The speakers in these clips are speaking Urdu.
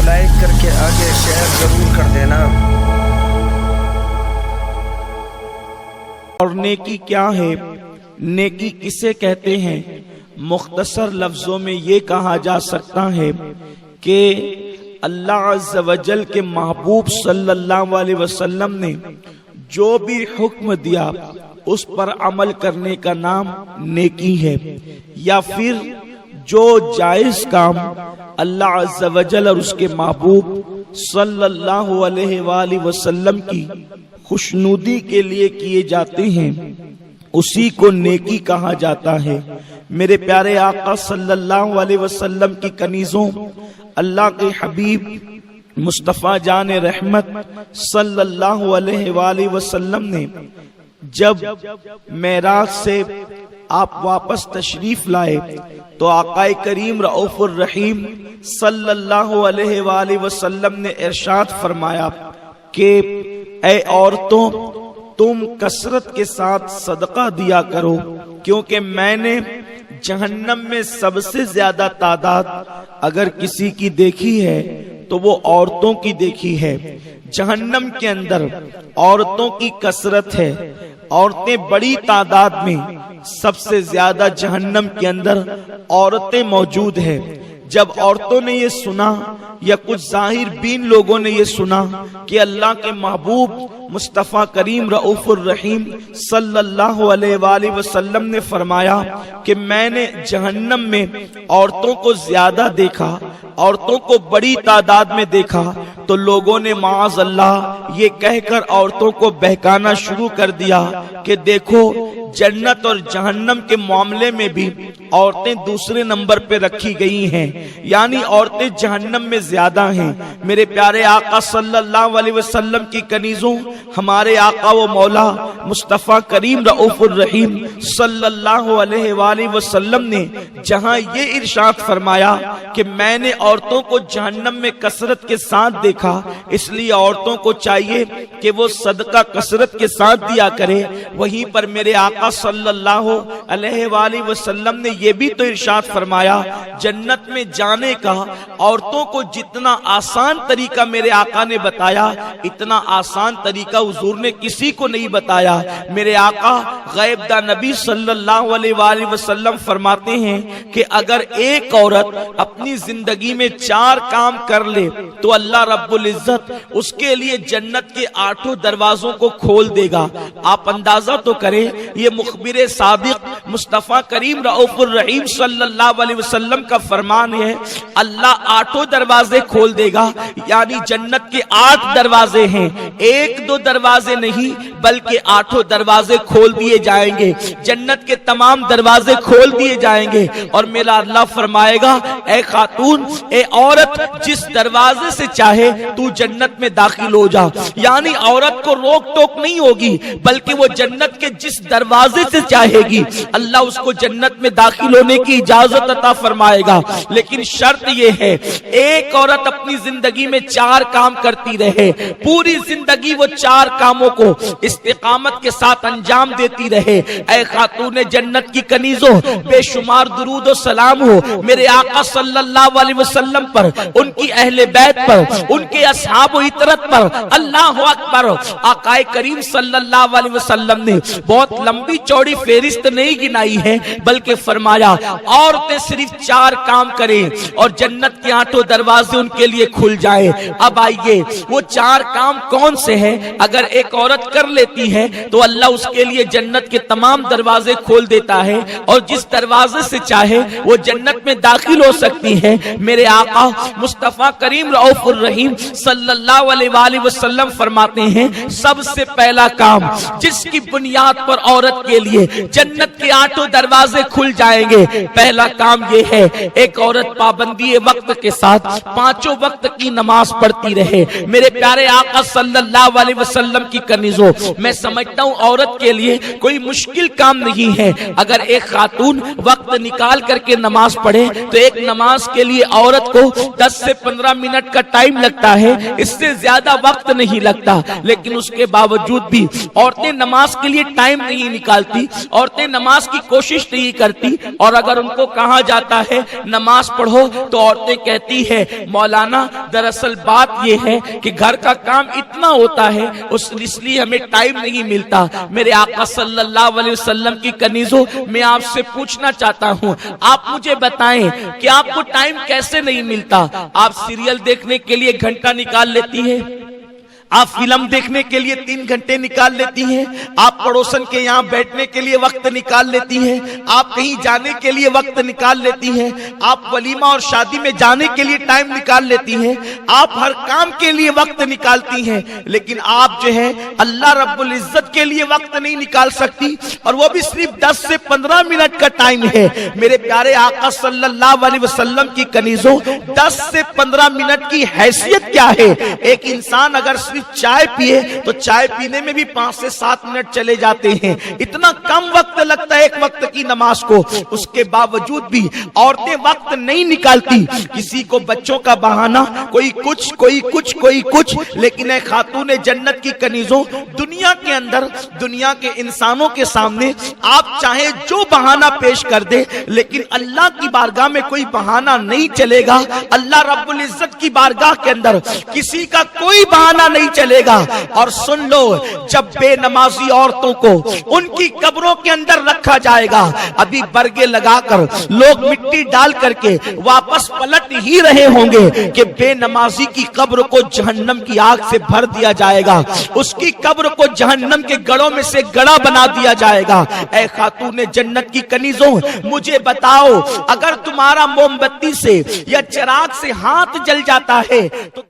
کو لائک کر کے آگے شیئر ضرور کر دینا۔ اور نیکی کیا ہے، نیکی کسے کہتے ہیں؟ مختصر لفظوں میں یہ کہا جا سکتا ہے کہ اللہ عز و جل کے محبوب صلی اللہ علیہ وسلم نے جو بھی حکم دیا اس پر عمل کرنے کا نام نیکی ہے، یا پھر جو جائز کام اللہ عز و جل اور اس کے محبوب صلی اللہ علیہ وآلہ وسلم کی خوشنودی کے لیے کیے جاتے ہیں اسی کو نیکی کہا جاتا ہے۔ میرے پیارے آقا صلی اللہ علیہ وسلم کی کنیزوں، اللہ کے حبیب مصطفیٰ جان رحمت صلی اللہ علیہ وآلہ وسلم نے جب معراج سے آپ واپس تشریف لائے تو آقا کریم رؤوف الرحیم صلی اللہ علیہ وآلہ وسلم نے ارشاد فرمایا کہ اے عورتوں، تم کثرت کے ساتھ صدقہ دیا کرو، کیونکہ میں نے جہنم میں سب سے زیادہ تعداد اگر کسی کی دیکھی ہے تو وہ عورتوں کی دیکھی ہے۔ جہنم کے اندر عورتوں کی کثرت ہے، عورتیں بڑی تعداد میں، سب سے زیادہ جہنم کے اندر عورتیں موجود ہیں۔ جب عورتوں نے یہ سنا یا کچھ ظاہر بین لوگوں نے یہ سنا کہ اللہ کے محبوب مصطفیٰ کریم رؤوف الرحیم صلی اللہ علیہ وآلہ وسلم نے فرمایا کہ میں نے جہنم میں عورتوں کو زیادہ دیکھا، عورتوں کو بڑی تعداد میں دیکھا، تو لوگوں نے معاذ اللہ یہ کہہ کر عورتوں کو بہکانا شروع کر دیا کہ دیکھو جنت اور جہنم کے معاملے میں بھی عورتیں دوسرے نمبر پہ رکھی گئی ہیں، یعنی عورتیں جہنم میں زیادہ ہیں۔ میرے پیارے آقا صلی اللہ علیہ وسلم کی کنیزوں، ہمارے آقا و مولا مصطفیٰ کریم رؤوف الرحیم صلی اللہ علیہ وآلہ وسلم نے جہاں یہ ارشاد فرمایا کہ میں نے عورتوں کو جہنم میں کثرت کے ساتھ دیکھا، اس لیے عورتوں کو چاہیے کہ وہ صدقہ کثرت کے ساتھ دیا کرے، وہیں پر میرے آقا صلی اللہ علیہ وآلہ وسلم نے یہ بھی تو ارشاد فرمایا جنت میں جانے کا عورتوں کو جتنا آسان طریقہ میرے آقا نے بتایا اتنا آسان طریقہ حضور نے کسی کو نہیں بتایا۔ میرے آقا غیب دا نبی صلی اللہ علیہ وآلہ وسلم فرماتے ہیں کہ اگر ایک عورت اپنی زندگی میں 4 کام کر لے تو اللہ رب العزت اس کے لیے جنت کے 8 دروازوں کو کھول دے گا۔ آپ اندازہ تو کریں، یہ مخبر صادق مصطفیٰ کریم رؤوف الرحیم صلی اللہ علیہ وسلم کا فرمان ہے، اللہ 8 دروازے کھول دے گا، یعنی جنت کے 8 دروازے ہیں، 1-2 دروازے نہیں بلکہ 8 دروازے کھول دیے جائیں گے، جنت کے تمام دروازے کھول دیے جائیں گے۔ اور میرا اللہ فرمائے گا اے خاتون، اے عورت، جس دروازے سے چاہے تو جنت میں داخل ہو جا، یعنی عورت کو روک ٹوک نہیں ہوگی بلکہ وہ جنت کے جس دروازے سے چاہے گی اللہ اس کو جنت میں داخل ہونے کی اجازت عطا فرمائے گا۔ لیکن شرط یہ ہے ایک عورت اپنی زندگی میں 4 کام کرتی رہے، پوری زندگی وہ 4 کاموں کو استقامت کے ساتھ انجام دیتی رہے۔ اے خاتون جنت کی کنیزوں، بے شمار درود و سلام ہو میرے آقا صلی اللہ علیہ وسلم پر، ان کی اہل بیت پر، ان کے اصحاب و اطرت پر، اللہ اکبر۔ آقا کریم صلی اللہ علیہ وسلم نے بہت لمبی چوڑی فہرست نہیں گنائی ہے بلکہ فرمایا عورتیں صرف 4 کام کریں اور جنت کے 8 دروازے ان کے لیے کھل جائیں۔ اب آئیے وہ 4 کام کون سے ہیں؟ اگر ایک عورت کر لیتی ہے تو اللہ اس کے لیے جنت کے تمام دروازے کھول دیتا ہے اور جس دروازے سے چاہے وہ جنت میں داخل ہو سکتی ہے۔ میرے آقا مصطفیٰ کریم رؤوف الرحیم صلی اللہ علیہ وآلہ وسلم فرماتے ہیں سب سے پہلا کام جس کی بنیاد پر عورت کے لیے جنت کے 8 دروازے کھل جائیں گے، پہلا کام یہ ہے ایک عورت پابندی وقت کے ساتھ 5 وقت کی نماز پڑھتی رہے۔ میرے پیارے آقا صلی اللہ علیہ وسلم کی کنیزوں، میں سمجھتا ہوں عورت کے لیے کوئی مشکل کام نہیں ہے اگر ایک خاتون وقت نکال کر کے نماز پڑھے تو ایک نماز کے لیے عورت کو 10 سے 15 منٹ کا ٹائم لگتا ہے، اس سے زیادہ وقت نہیں لگتا، لیکن اس کے باوجود بھی عورتیں نماز کے لیے ٹائم نہیں نکالتی، عورتیں نماز کی کوشش نہیں کرتی، اور اگر ان کو کہا جاتا ہے نماز پڑھو تو عورتیں کہتی ہے مولانا دراصل بات یہ ہے کہ گھر کا کام اتنا ہوتا ہے اس لیے ہمیں ٹائم نہیں ملتا۔ میرے آقا صلی اللہ علیہ وسلم کی کنیزوں، میں آپ سے پوچھنا چاہتا ہوں، آپ مجھے بتائیں کہ آپ کو ٹائم کیسے نہیں ملتا؟ آپ سیریل دیکھنے کے لیے گھنٹہ نکال لیتی ہے، آپ فلم دیکھنے کے لیے 3 گھنٹے نکال لیتی ہیں، آپ پڑوسن کے یہاں بیٹھنے کے لیے وقت نکال لیتی ہیں، آپ کہیں جانے کے لیے وقت نکال لیتی ہیں، آپ ولیمہ اور شادی میں جانے کے لیے ٹائم نکال لیتی ہیں، آپ ہر کام کے لیے وقت نکالتی ہیں، لیکن آپ جو ہے اللہ رب العزت کے لیے وقت نہیں نکال سکتی، اور وہ بھی صرف 10 سے 15 منٹ کا ٹائم ہے۔ میرے پیارے آقا صلی اللہ علیہ وسلم کی کنیزوں، 10 سے 15 منٹ کی حیثیت کیا ہے؟ ایک انسان اگر صرف چائے پیے تو چائے پینے میں بھی 5 سے 7 منٹ چلے جاتے ہیں، اتنا کم وقت لگتا ہے ایک وقت کی نماز کو۔ اس کے باوجود بھی عورتیں وقت نہیں نکالتی، کسی کو بچوں کا بہانہ، کوئی کچھ، لیکن اے خاتون جنت کی کنیزوں، دنیا کے اندر، دنیا کے انسانوں کے سامنے آپ چاہے جو بہانہ پیش کر دے، لیکن اللہ کی بارگاہ میں کوئی بہانہ نہیں چلے گا۔ اللہ رب العزت کی بارگاہ کے اندر کسی کا کوئی بہانہ نہیں چلے گا۔ اور سن لو، جب بے نمازی عورتوں کو ان کی قبروں کے اندر رکھا جائے گا، ابھی برگے لگا کر لوگ مٹی ڈال کر کے واپس پلٹ ہی رہے ہوں گے کہ بے نمازی کی قبر کو جہنم کی آگ سے بھر دیا جائے گا، اس کی قبر کو جہنم کے گڑوں میں سے گڑا بنا دیا جائے گا۔ اے خاتون جنت کی کنیزوں، مجھے بتاؤ، اگر تمہارا موم بتی سے یا چراغ سے ہاتھ جل جاتا ہے تو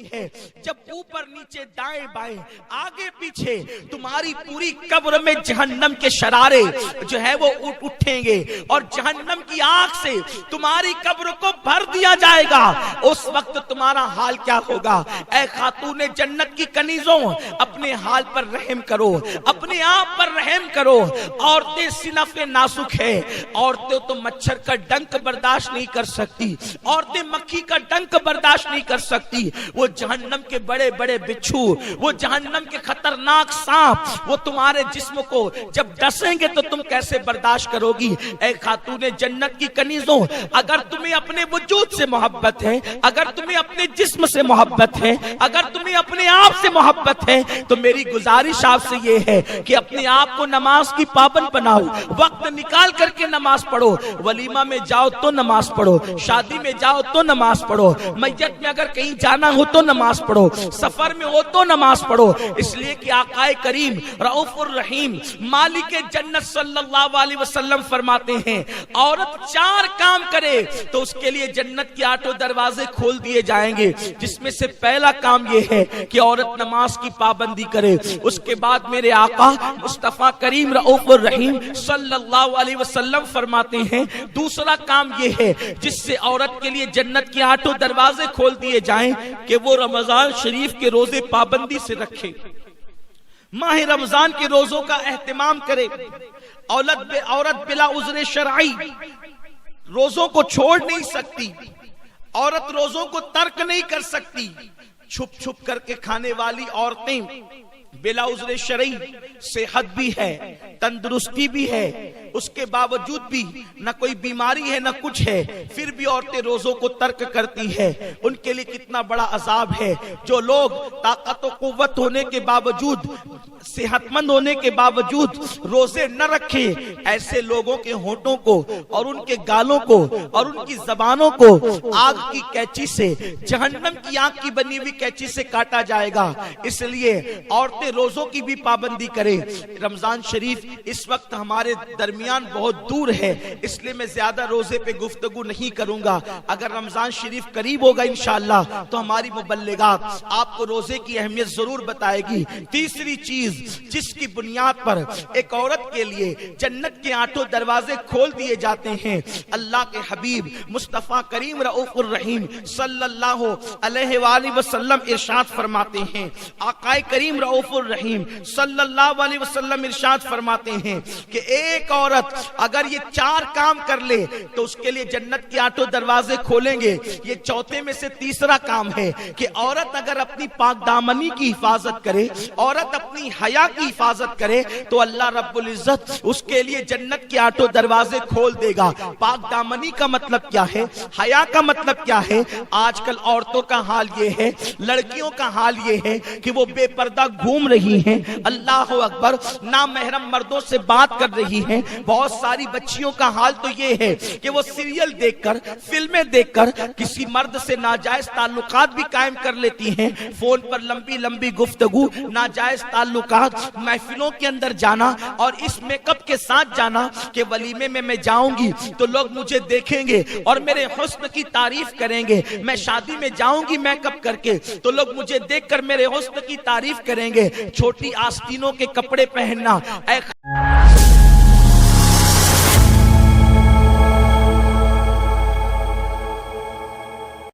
ہے، جب اوپر نیچے دائیں بائیں آگے پیچھے تمہاری پوری قبر میں جہنم کے شرارے جو ہے وہ اٹھیں گے اور جہنم کی آگ سے تمہاری قبر کو بھر دیا جائے گا، اس وقت تمہارا حال کیا ہوگا؟ اے خاتون جنت کی کنیزوں، اپنے حال پر رحم کرو، اپنے آپ پر رحم کرو۔ عورتیں صنف نازک ہے، عورتیں تو مچھر کا ڈنک برداشت نہیں کر سکتی، عورتیں مکھی کا ڈنک برداشت نہیں کر سکتی، وہ جہنم کے بڑے بڑے بچھو، وہ جہنم کے خطرناک سانپ وہ تمہارے جسم کو جب ڈسیں گے تو تم کیسے برداشت کرو گی؟ اے خاتون جنت کی کنیزوں، اگر تمہیں اپنے وجود سے محبت ہے، اگر تمہیں اپنے جسم سے محبت ہے، اگر تمہیں اپنے آپ سے محبت ہے، تو میری گزارش آپ سے یہ ہے کہ اپنے آپ کو نماز کی پابند بناؤ، وقت نکال کر کے نماز پڑھو، ولیمہ میں جاؤ تو نماز پڑھو، شادی میں جاؤ تو نماز پڑھو، میت میں اگر کہیں جانا ہو تو نماز پڑھو، سفر میں ہو تو نماز پڑھو، اس لیے کہ آقائے کریم رؤوف الرحیم مالک جنت صلی اللہ علیہ وسلم فرماتے ہیں عورت 4 کام کرے تو اس کے لیے جنت کے 8 دروازے کھول دیے جائیں گے، جس میں سے پہلا کام یہ ہے کہ عورت نماز کی پابندی کرے۔ اس کے بعد میرے آقا مصطفیٰ کریم رؤوف الرحیم صلی اللہ علیہ وسلم فرماتے ہیں دوسرا کام یہ ہے جس سے عورت کے لیے جنت کے 8 دروازے کھول دیے جائیں کہ وہ رمضان شریف کے روزے پابندی سے رکھے، ماہ رمضان کے روزوں کا اہتمام کرے۔ عورت بلا عذر شرعی روزوں کو چھوڑ نہیں سکتی، عورت روزوں کو ترک نہیں کر سکتی۔ چھپ چھپ کر کے کھانے والی عورتیں بلا عذر شرعی، صحت بھی ہے، تندرستی بھی ہے، اس کے باوجود بھی نہ کوئی بیماری ہے نہ کچھ ہے، پھر بھی عورتیں روزوں کو ترک کرتی ہے۔ ان کے لیے کتنا بڑا عذاب ہے۔ جو لوگ طاقت و قوت ہونے کے باوجود، صحت مند ہونے کے باوجود روزے نہ رکھے، ایسے لوگوں کے ہونٹوں کو اور ان کے گالوں کو اور ان کی زبانوں کو آگ کی کینچی سے، جہنم کی آگ کی بنی ہوئی کینچی سے کاٹا جائے گا۔ اس لیے عورتیں روزوں کی بھی پابندی کرے۔ رمضان شریف اس وقت ہمارے درمیان بہت دور ہے، اس لیے میں زیادہ روزے پہ گفتگو نہیں کروں گا۔ اگر رمضان شریف قریب ہوگا انشاءاللہ تو ہماری مبلغات آپ کو روزے کی اہمیت ضرور بتائے گی۔ تیسری چیز جس کی بنیاد پر ایک عورت کے لیے جنت کے 8 دروازے کھول دیے جاتے ہیں، اللہ کے حبیب مصطفیٰ کریم رؤوف الرحیم صلی اللہ علیہ وآلہ وسلم ارشاد فرماتے ہیں، آقائے کریم رؤوف الرحیم صلی اللہ علیہ وسلم ارشاد فرماتے ہیں کہ ایک عورت عورت اگر یہ 4 کام کر لے تو اس کے لیے جنت کے 8 دروازے کھولیں گے. یہ چوتھے میں سے تیسرا کام ہے کہ عورت اگر اپنی پاک دامنی کی حفاظت کرے, عورت اپنی حیا کی حفاظت کرے تو اللہ رب العزت اس کے لیے جنت کے 8 دروازے کھول دے گا. پاک دامنی کا مطلب کیا ہے, حیا کا مطلب کیا ہے؟ آج کل عورتوں کا حال یہ ہے, لڑکیوں کا حال یہ ہے کہ وہ بے پردہ گھوم رہی ہیں, اللہ اکبر, نامحرم مردوں سے بات کر رہی ہیں. بہت ساری بچیوں کا حال تو یہ ہے کہ وہ سیریل دیکھ کر, فلمیں دیکھ کر کسی مرد سے ناجائز تعلقات بھی قائم کر لیتی ہیں. فون پر لمبی لمبی گفتگو, ناجائز تعلقات, محفلوں کے اندر جانا اور اس میک اپ کے ساتھ جانا کہ ولیمے میں جاؤں گی تو لوگ مجھے دیکھیں گے اور میرے حسن کی تعریف کریں گے. میں شادی میں جاؤں گی میک اپ کر کے تو لوگ مجھے دیکھ کر میرے حسن کی تعریف کریں گے. چھوٹی آستینوں کے کپڑے پہننا, اے